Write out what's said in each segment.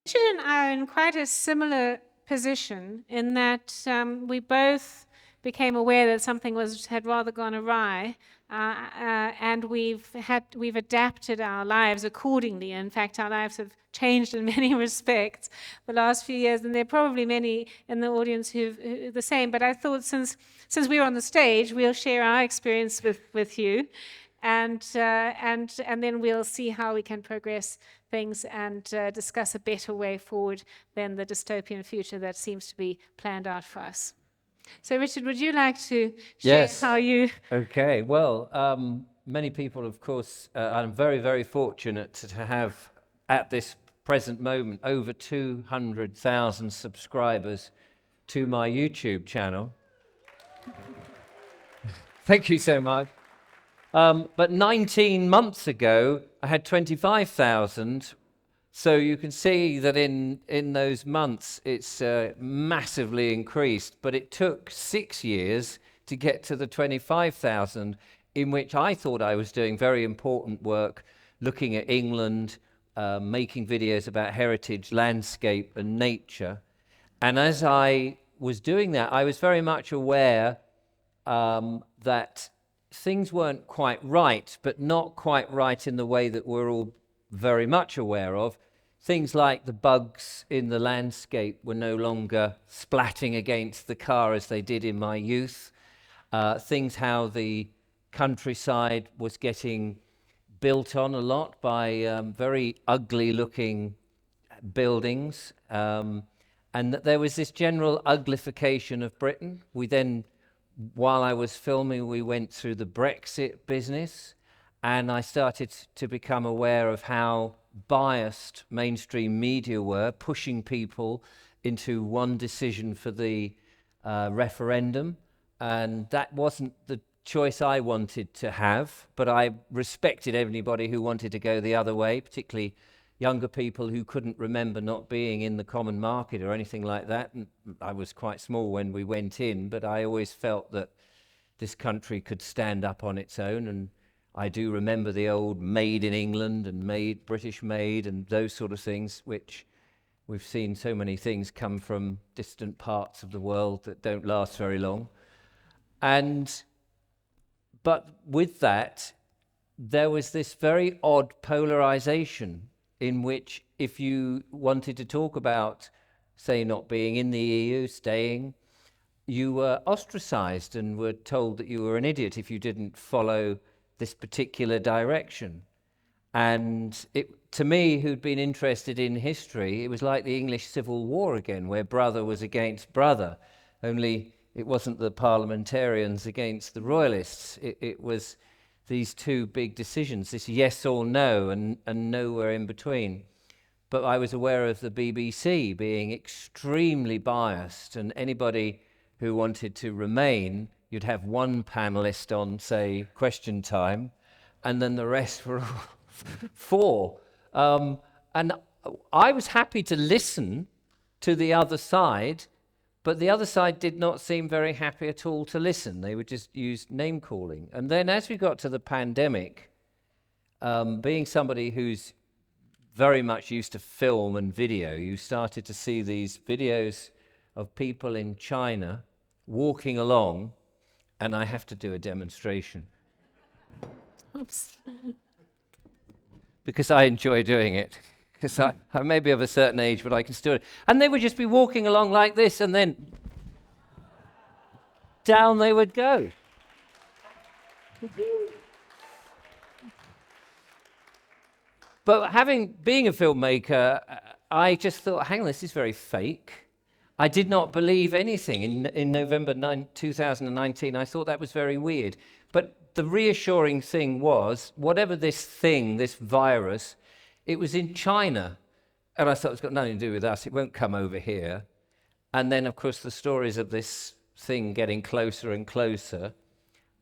Richard and I are in quite a similar position in that we both became aware that something had rather gone awry, and we've adapted our lives accordingly. In fact, our lives have changed in many respects the last few years, and there are probably many in the audience who are the same. But I thought since we're on the stage, we'll share our experience with you, and then we'll see how we can progress things and discuss a better way forward than the dystopian future that seems to be planned out for us. So, Richard, would you like to share how you... Okay, well, many people, of course, I'm very, very fortunate to have, at this present moment, over 200,000 subscribers to my YouTube channel. Thank you so much. But 19 months ago, I had 25,000. So you can see that in those months, it's massively increased. But it took 6 years to get to the 25,000, in which I thought I was doing very important work, looking at England, making videos about heritage, landscape, and nature. And as I was doing that, I was very much aware that things weren't quite right, but not quite right in the way that we're all very much aware of. Things like the bugs in the landscape were no longer splatting against the car as they did in my youth. Things how the countryside was getting built on a lot by very ugly looking buildings, and that there was this general uglification of Britain. We then, while I was filming, we went through the Brexit business, and I started to become aware of how biased mainstream media were, pushing people into one decision for the referendum. And that wasn't the choice I wanted to have, but I respected anybody who wanted to go the other way, particularly younger people who couldn't remember not being in the common market or anything like that. And I was quite small when we went in, but I always felt that this country could stand up on its own. And I do remember the old made in England and made British made and those sort of things, which we've seen so many things come from distant parts of the world that don't last very long. But with that, there was this very odd polarization in which if you wanted to talk about, say, not being in the EU, staying, you were ostracized and were told that you were an idiot if you didn't follow this particular direction. And to me, who'd been interested in history, it was like the English Civil War again, where brother was against brother, only it wasn't the parliamentarians against the royalists. It was these two big decisions, this yes or no, and nowhere in between. But I was aware of the BBC being extremely biased, and anybody who wanted to remain, you'd have one panelist on, say, Question Time, and then the rest were all four. And I was happy to listen to the other side, but the other side did not seem very happy at all to listen. They would just use name calling. And then as we got to the pandemic, being somebody who's very much used to film and video, you started to see these videos of people in China walking along, and I have to do a demonstration. Oops. Because I enjoy doing it. Because I may be of a certain age, but I can still do it. And they would just be walking along like this, and then down they would go. But being a filmmaker, I just thought, hang on, this is very fake. I did not believe anything. In November 2019, I thought that was very weird. But the reassuring thing was, whatever this thing, this virus, it was in China. And I thought it's got nothing to do with us. It won't come over here. And then, of course, the stories of this thing getting closer and closer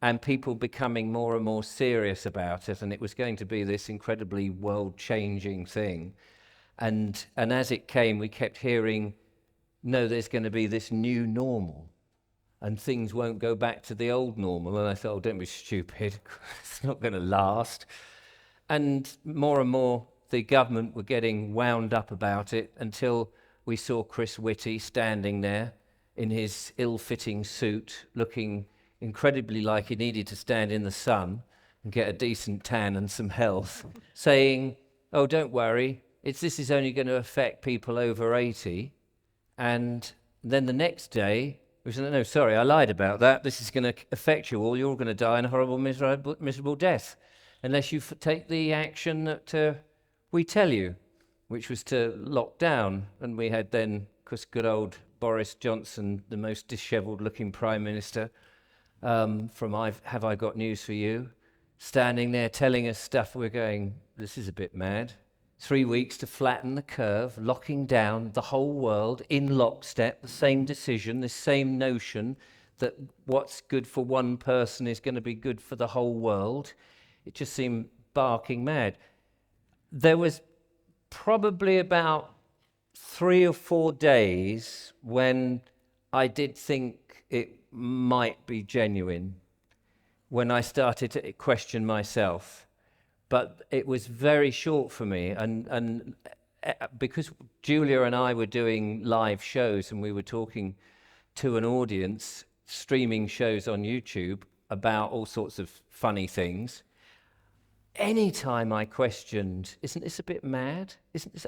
and people becoming more and more serious about it. And it was going to be this incredibly world-changing thing. And as it came, we kept hearing, no, there's going to be this new normal. And things won't go back to the old normal. And I thought, oh, don't be stupid. It's not going to last. And more the government were getting wound up about it until we saw Chris Whitty standing there in his ill-fitting suit, looking incredibly like he needed to stand in the sun and get a decent tan and some health, saying, oh, don't worry, this is only going to affect people over 80. And then the next day, we said, no, sorry, I lied about that. This is going to affect you all. You're all going to die in a horrible, miserable death unless you take the action that we tell you, which was to lock down. And we had then, of course, good old Boris Johnson, the most dishevelled looking Prime Minister from Have I Got News for You, standing there telling us stuff. We're going, this is a bit mad. 3 weeks to flatten the curve, locking down the whole world in lockstep, the same decision, the same notion that what's good for one person is going to be good for the whole world. It just seemed barking mad. There was probably about 3 or 4 days when I did think it might be genuine, when I started to question myself. But it was very short for me, and because Julia and I were doing live shows and we were talking to an audience, streaming shows on YouTube about all sorts of funny things, anytime I questioned, isn't this a bit mad?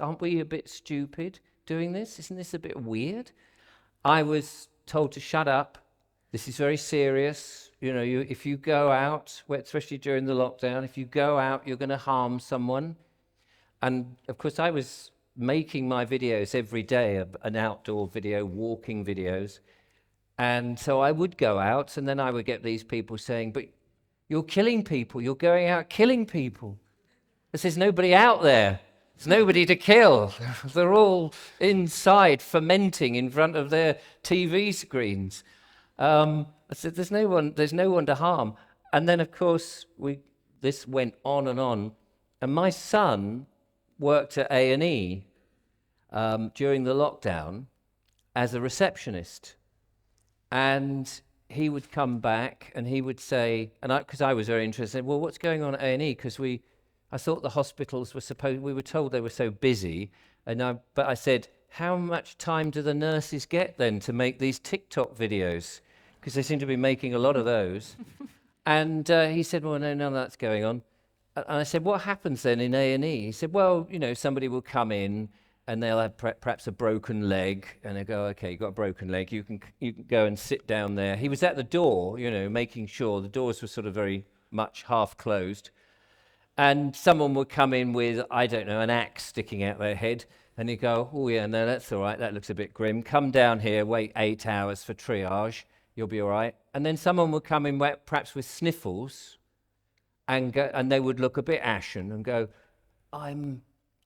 Aren't we a bit stupid doing this? Isn't this a bit weird? I was told to shut up. This is very serious. You know, if you go out, especially during the lockdown, if you go out, you're going to harm someone. And of course, I was making my videos every day, an outdoor video, walking videos. And so I would go out, and then I would get these people saying, but you're killing people. You're going out killing people. There's nobody out there. There's nobody to kill. They're all inside fermenting in front of their TV screens. I said, there's no one to harm. And then, of course, this went on. And my son worked at A&E during the lockdown as a receptionist. And he would come back and he would say, because I was very interested, well, what's going on at A&E? Because I thought the hospitals we were told they were so busy. But I said, how much time do the nurses get then to make these TikTok videos? Because they seem to be making a lot of those. And he said, well, no, none of that's going on. And I said, what happens then in A&E? He said, well, somebody will come in and they'll have perhaps a broken leg. And they go, okay, you've got a broken leg. You can go and sit down there. He was at the door, making sure the doors were sort of very much half closed. And someone would come in with, I don't know, an axe sticking out their head. And he'd go, oh, yeah, no, that's all right. That looks a bit grim. Come down here, wait 8 hours for triage. You'll be all right. And then someone would come in perhaps with sniffles and they would look a bit ashen and go, I'm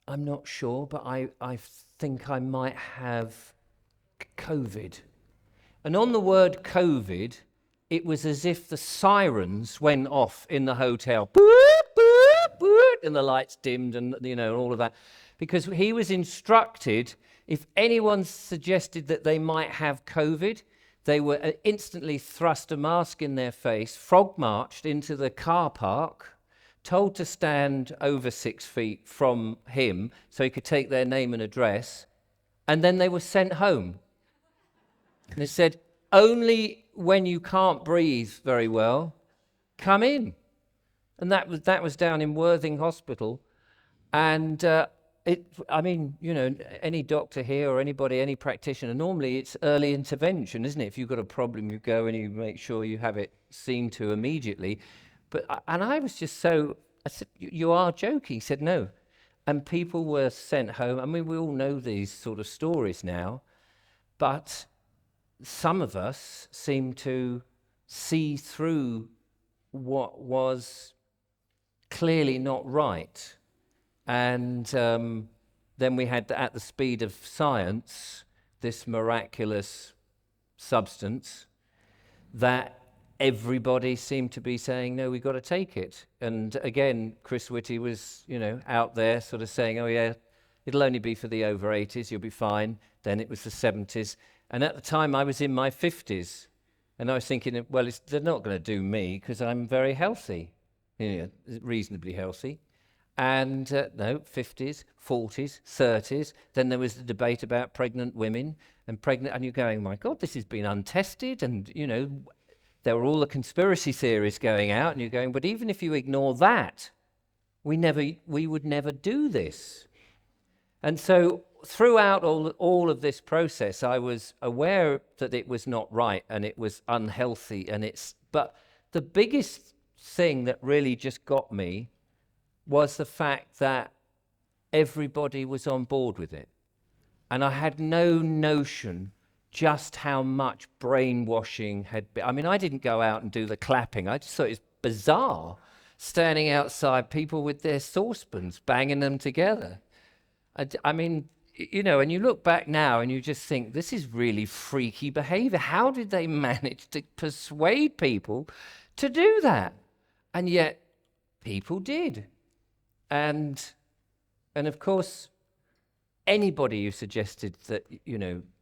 not sure, but I think I might have COVID. And on the word COVID, it was as if the sirens went off in the hotel. Boop, boop, boop, and the lights dimmed and, all of that. Because he was instructed, if anyone suggested that they might have COVID, they were instantly thrust a mask in their face, frog-marched into the car park, told to stand over 6 feet from him so he could take their name and address, and then they were sent home. And it said, only when you can't breathe very well, come in. And that was down in Worthing Hospital. And any doctor here or anybody, any practitioner, normally it's early intervention, isn't it? If you've got a problem, you go and you make sure you have it seen to immediately. And I was just I said, you are joking? He said, no. And people were sent home. I mean, we all know these sort of stories now, but some of us seem to see through what was clearly not right. And then we had, at the speed of science, this miraculous substance that everybody seemed to be saying, no, we've got to take it. And again, Chris Whitty was, out there sort of saying, oh yeah, it'll only be for the over 80s, you'll be fine. Then it was the 70s. And at the time I was in my 50s. And I was thinking, well, they're not going to do me because I'm very healthy, reasonably healthy. and no, 50s, 40s, 30s. Then there was the debate about pregnant women and you're going, my God, this has been untested, and there were all the conspiracy theories going out, and you're going, but even if you ignore that, we would never do this. And so throughout all of this process, I was aware that it was not right and it was unhealthy, but the biggest thing that really just got me was the fact that everybody was on board with it. And I had no notion just how much brainwashing had been. I mean, I didn't go out and do the clapping. I just thought it was bizarre, standing outside, people with their saucepans, banging them together. I mean, and you look back now and you just think, this is really freaky behavior. How did they manage to persuade people to do that? And yet, people did. And of course, anybody who suggested that,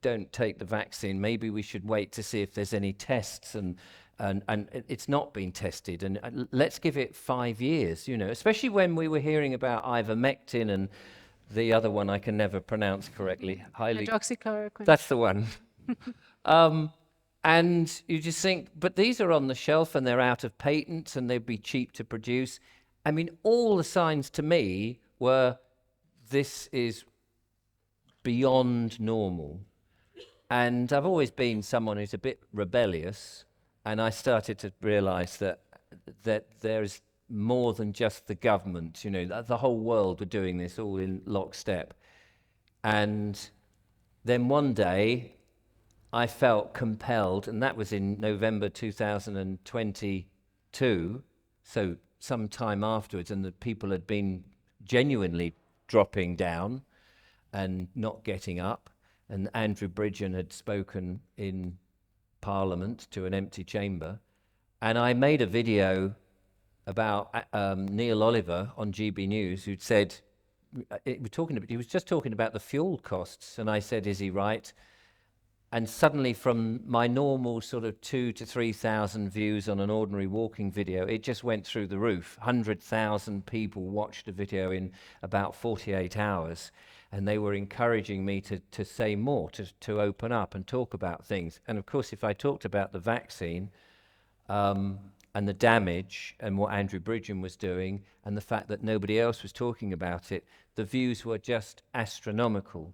don't take the vaccine, maybe we should wait to see if there's any tests, and it's not been tested, and let's give it 5 years, especially when we were hearing about ivermectin and the other one I can never pronounce correctly. Hydroxychloroquine. That's the one. And you just think, but these are on the shelf and they're out of patent and they'd be cheap to produce. I mean, all the signs to me were, this is beyond normal. And I've always been someone who's a bit rebellious, and I started to realize that there's more than just the government, the whole world were doing this all in lockstep. And then one day I felt compelled, and that was in November 2022, so some time afterwards, and the people had been genuinely dropping down and not getting up, and Andrew Bridgen had spoken in Parliament to an empty chamber, and I made a video about Neil Oliver on GB News, who'd said, he was just talking about the fuel costs, and I said, is he right? And suddenly, from my normal sort of 2,000 to 3,000 views on an ordinary walking video, it just went through the roof. 100,000 people watched the video in about 48 hours, and they were encouraging me to say more, to open up and talk about things. And of course, if I talked about the vaccine, and the damage and what Andrew Bridgen was doing and the fact that nobody else was talking about it, the views were just astronomical.